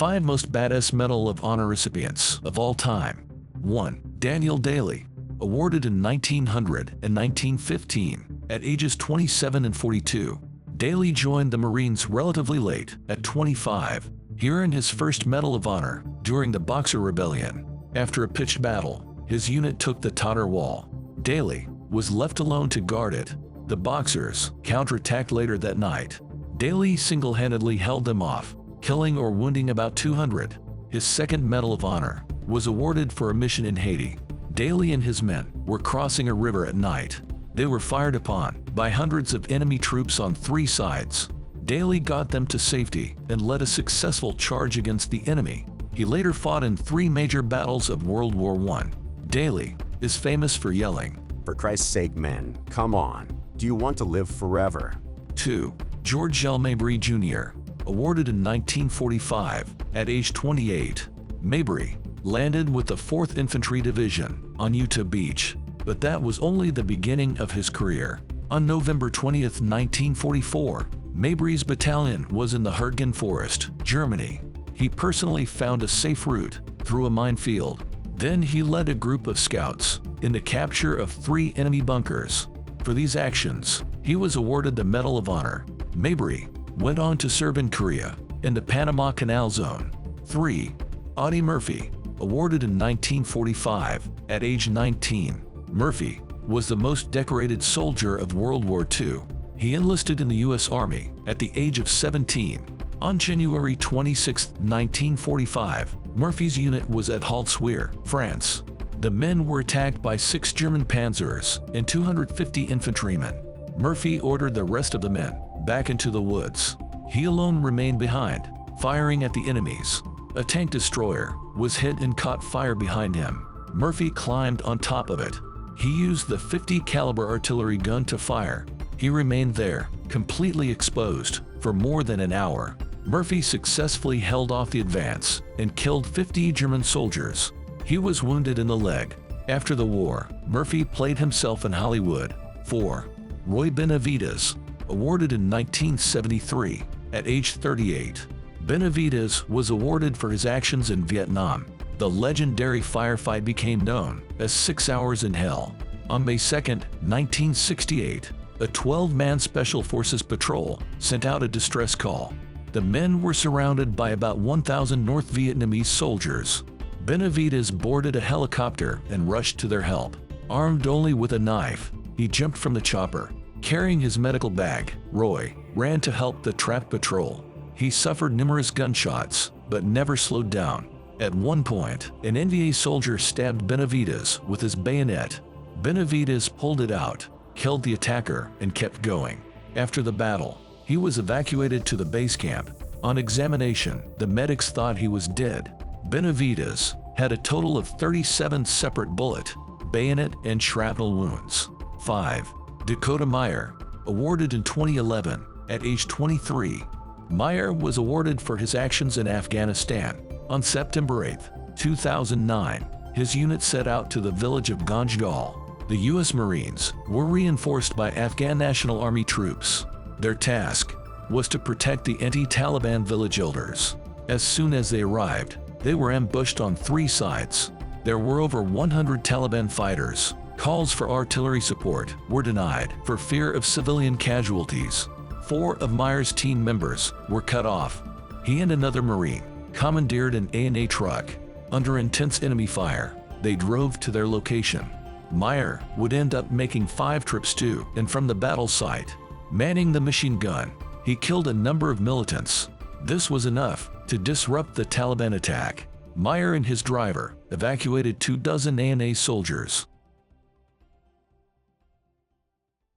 5 most badass Medal of Honor recipients of all time. 1. Daniel Daly. Awarded in 1900 and 1915, at ages 27 and 42. Daly joined the Marines relatively late, at 25. He earned his first Medal of Honor during the Boxer Rebellion. After a pitched battle, his unit took the Totter Wall. Daly was left alone to guard it. The Boxers counterattacked later that night. Daly single-handedly held them off, killing or wounding about 200. His second Medal of Honor was awarded for a mission in Haiti. Daly and his men were crossing a river at night. They were fired upon by hundreds of enemy troops on 3 sides. Daly got them to safety and led a successful charge against the enemy. He later fought in 3 major battles of World War I. Daly is famous for yelling, "For Christ's sake, men, come on. Do you want to live forever?" 2. George L. Mabry Jr. Awarded in 1945, at age 28. Mabry landed with the 4th Infantry Division on Utah Beach, but that was only the beginning of his career. On November 20, 1944, Mabry's battalion was in the Hürtgen Forest, Germany. He personally found a safe route through a minefield. Then he led a group of scouts in the capture of 3 enemy bunkers. For these actions, he was awarded the Medal of Honor. Mabry went on to serve in Korea in the Panama Canal Zone. 3. Audie Murphy. Awarded in 1945, at age 19. Murphy was the most decorated soldier of World War II. He enlisted in the U.S. Army at the age of 17. On January 26, 1945, Murphy's unit was at Haltesweer, France. The men were attacked by 6 German panzers and 250 infantrymen. Murphy ordered the rest of the men back into the woods. He alone remained behind, firing at the enemies. A tank destroyer was hit and caught fire behind him. Murphy climbed on top of it. He used the 50 caliber artillery gun to fire. He remained there, completely exposed, for more than an hour. Murphy successfully held off the advance and killed 50 German soldiers. He was wounded in the leg. After the war, Murphy played himself in Hollywood. 4. Roy Benovitz. Awarded in 1973, at age 38. Benovitz was awarded for his actions in Vietnam. The legendary firefight became known as 6 Hours in Hell. On May 2, 1968, a 12-man Special Forces patrol sent out a distress call. The men were surrounded by about 1,000 North Vietnamese soldiers. Benovitz boarded a helicopter and rushed to their help. Armed only with a knife, he jumped from the chopper. Carrying his medical bag, Roy ran to help the trapped patrol. He suffered numerous gunshots, but never slowed down. At one point, an NVA soldier stabbed Benovitz with his bayonet. Benovitz pulled it out, killed the attacker, and kept going. After the battle, he was evacuated to the base camp. On examination, the medics thought he was dead. Benovitz had a total of 37 separate bullet, bayonet, and shrapnel wounds. 5. Dakota Meyer. Awarded in 2011, at age 23. Meyer was awarded for his actions in Afghanistan. On September 8, 2009, his unit set out to the village of Ganjgal. The U.S. Marines were reinforced by Afghan National Army troops. Their task was to protect the anti-Taliban village elders. As soon as they arrived, they were ambushed on 3 sides. There were over 100 Taliban fighters. Calls for artillery support were denied for fear of civilian casualties. 4 of Meyer's team members were cut off. He and another Marine commandeered an A&A truck. Under intense enemy fire, they drove to their location. Meyer would end up making 5 trips to and from the battle site. Manning the machine gun, he killed a number of militants. This was enough to disrupt the Taliban attack. Meyer and his driver evacuated 24 A&A soldiers.